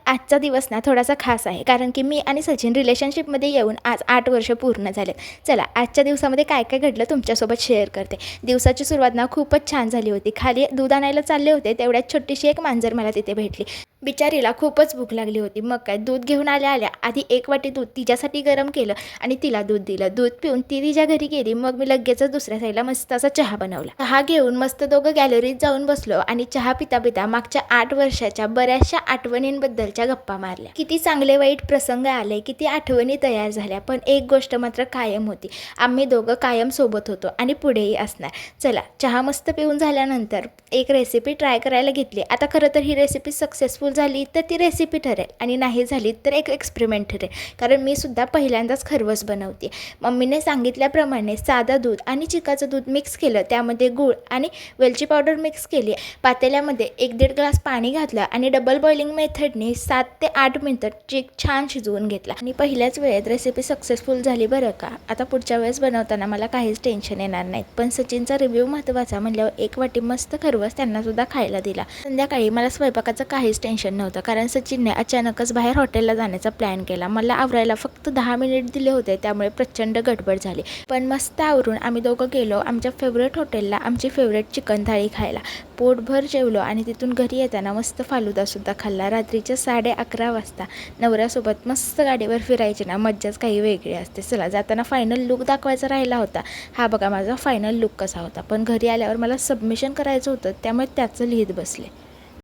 आजचा दिवस ना थोडासा खास आहे, कारण की मी आणि सचिन रिलेशनशिपमध्ये येऊन आज 8 वर्ष पूर्ण झालेत. चला आजच्या दिवसामध्ये काय काय घडलं तुमच्यासोबत शेअर करते. दिवसाची सुरुवात ना खूपच छान झाली होती. खाली दूध आणायला चालले होते, तेवढ्यात छोटीशी एक मांजर मला तिथे भेटली. बिचारीला खूपच भूक लागली होती. मग काय, दूध घेऊन आल्या आधी 1 वाटी दूध तिच्यासाठी गरम केलं आणि तिला दूध दिलं. दूध पिऊन ती तिच्या घरी गेली. मग मी लगेचच दुसऱ्या साईडला मस्त असा चहा बनवला. चहा घेऊन मस्त दोघं गॅलरीत जाऊन बसलो आणि चहा पिता पिता मागच्या 8 वर्षाच्या बऱ्याचशा आठवणींबद्दलच्या गप्पा मारल्या. किती चांगले वाईट प्रसंग आले, किती आठवणी तयार झाल्या, पण एक गोष्ट मात्र कायम होती. आम्ही दोघं कायम सोबत होतो आणि पुढेही असणार. चला चहा मस्त पिऊन झाल्यानंतर एक रेसिपी ट्राय करायला घेतली. आता खरं तर ही रेसिपी सक्सेसफुल झाली तर ती रेसिपी ठरेल आणि नाही झाली तर एक एक्सपेरिमेंट ठरेल, कारण मी सुद्धा पहिल्यांदाच खरवस बनवते. मम्मीने सांगितल्याप्रमाणे साधं दूध आणि चिकाचं दूध मिक्स केलं, त्यामध्ये गूळ आणि वेलची पावडर मिक्स केली. पातेल्यामध्ये 1-1.5 ग्लास पाणी घातलं आणि डबल बॉइलिंग मेथडने 7 ते 8 मिनिटं चिक छान शिजवून घेतला आणि पहिल्याच वेळेत रेसिपी सक्सेसफुल झाली बरं का. आता पुढच्या वेळेस बनवताना मला काहीच टेन्शन येणार नाहीत. पण सचिनचा रिव्ह्यू महत्त्वाचा म्हणल्यावर 1 वाटी मस्त खरवस त्यांना सुद्धा खायला दिला. संध्याकाळी मला स्वयंपाकाचं काहीच टेन्शन नव्हतं, कारण सचिनने अचानकच बाहेर हॉटेलला जाण्याचा प्लॅन केला. मला आवरायला फक्त 10 मिनिट दिले होते, त्यामुळे प्रचंड गडबड झाली. पण मस्त आवरून आम्ही दोघं गेलो आमच्या फेवरेट हॉटेलला आमची फेवरेट चिकन थाळी खायला. पोटभर जेवलो आणि तिथून घरी येताना मस्त फालुदासुद्धा खाल्ला. रात्रीच्या 11:30 वाजता नवऱ्यासोबत मस्त गाडीवर फिरायची ना मज्जाच काही वेगळी असते. चला जाताना फायनल लुक दाखवायचा राहिला होता. हा बघा माझा फायनल लुक कसा होता. पण घरी आल्यावर मला सबमिशन करायचं होतं, त्यामुळे त्याचं लिहित बसले.